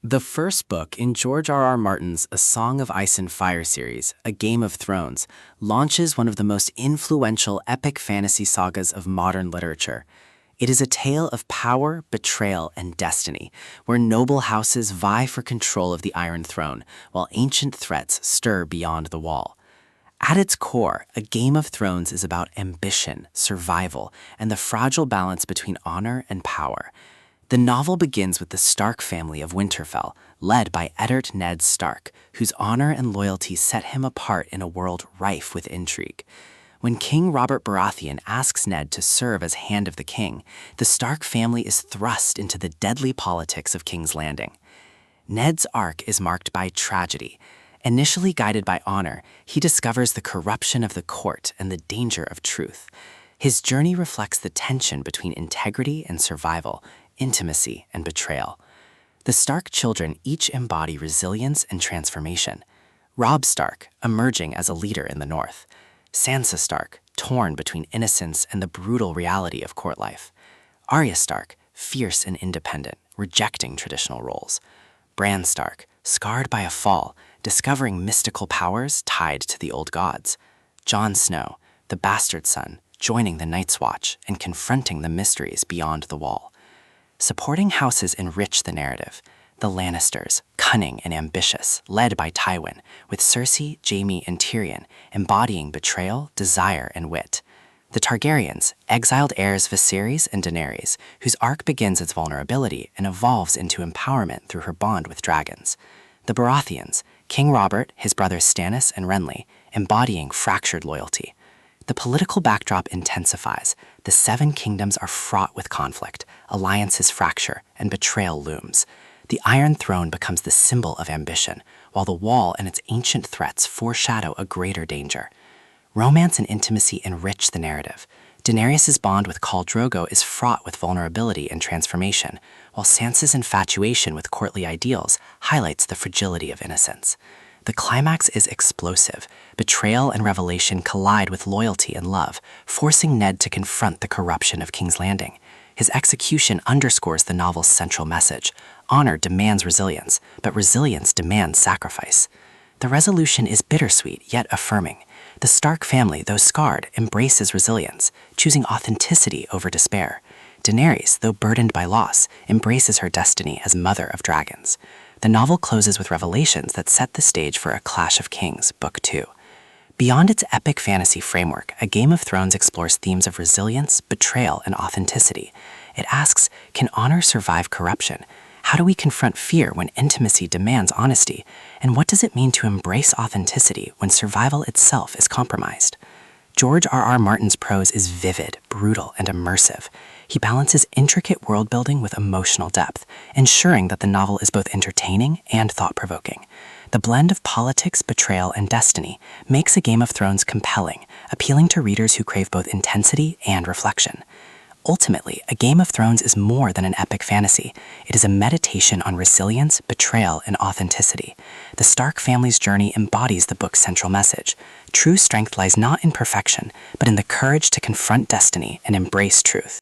The first book in George R. R. Martin's A Song of Ice and Fire series, A Game of Thrones, launches one of the most influential epic fantasy sagas of modern literature. It is a tale of power, betrayal, and destiny, where noble houses vie for control of the Iron Throne, while ancient threats stir beyond the Wall. At its core, A Game of Thrones is about ambition, survival, and the fragile balance between honor and power. The novel begins with the Stark family of Winterfell, led by Eddard Ned Stark, whose honor and loyalty set him apart in a world rife with intrigue. When King Robert Baratheon asks Ned to serve as Hand of the King, the Stark family is thrust into the deadly politics of King's Landing. Ned's arc is marked by tragedy. Initially guided by honor, he discovers the corruption of the court and the danger of truth. His journey reflects the tension between integrity and survival, intimacy and betrayal. The Stark children each embody resilience and transformation. Robb Stark, emerging as a leader in the North. Sansa Stark, torn between innocence and the brutal reality of court life. Arya Stark, fierce and independent, rejecting traditional roles. Bran Stark, scarred by a fall, discovering mystical powers tied to the old gods. Jon Snow, the bastard son, joining the Night's Watch and confronting the mysteries beyond the Wall. Supporting houses enrich the narrative. The Lannisters, cunning and ambitious, led by Tywin, with Cersei, Jaime, and Tyrion embodying betrayal, desire, and wit. The Targaryens, exiled heirs Viserys and Daenerys, whose arc begins as vulnerability and evolves into empowerment through her bond with dragons. The Baratheons, King Robert, his brothers Stannis and Renly, embodying fractured loyalty. The political backdrop intensifies. The Seven Kingdoms are fraught with conflict, alliances fracture, and betrayal looms. The Iron Throne becomes the symbol of ambition, while the Wall and its ancient threats foreshadow a greater danger. Romance and intimacy enrich the narrative. Daenerys' bond with Khal Drogo is fraught with vulnerability and transformation, while Sansa's infatuation with courtly ideals highlights the fragility of innocence. The climax is explosive. Betrayal and revelation collide with loyalty and love, forcing Ned to confront the corruption of King's Landing. His execution underscores the novel's central message. Honor demands resilience, but resilience demands sacrifice. The resolution is bittersweet, yet affirming. The Stark family, though scarred, embraces resilience, choosing authenticity over despair. Daenerys, though burdened by loss, embraces her destiny as Mother of Dragons. The novel closes with revelations that set the stage for A Clash of Kings, Book 2. Beyond its epic fantasy framework, A Game of Thrones explores themes of resilience, betrayal, and authenticity. It asks, can honor survive corruption? How do we confront fear when intimacy demands honesty? And what does it mean to embrace authenticity when survival itself is compromised? George R. R. Martin's prose is vivid, brutal, and immersive. He balances intricate world-building with emotional depth, ensuring that the novel is both entertaining and thought-provoking. The blend of politics, betrayal, and destiny makes A Game of Thrones compelling, appealing to readers who crave both intensity and reflection. Ultimately, A Game of Thrones is more than an epic fantasy. It is a meditation on resilience, betrayal, and authenticity. The Stark family's journey embodies the book's central message. True strength lies not in perfection, but in the courage to confront destiny and embrace truth.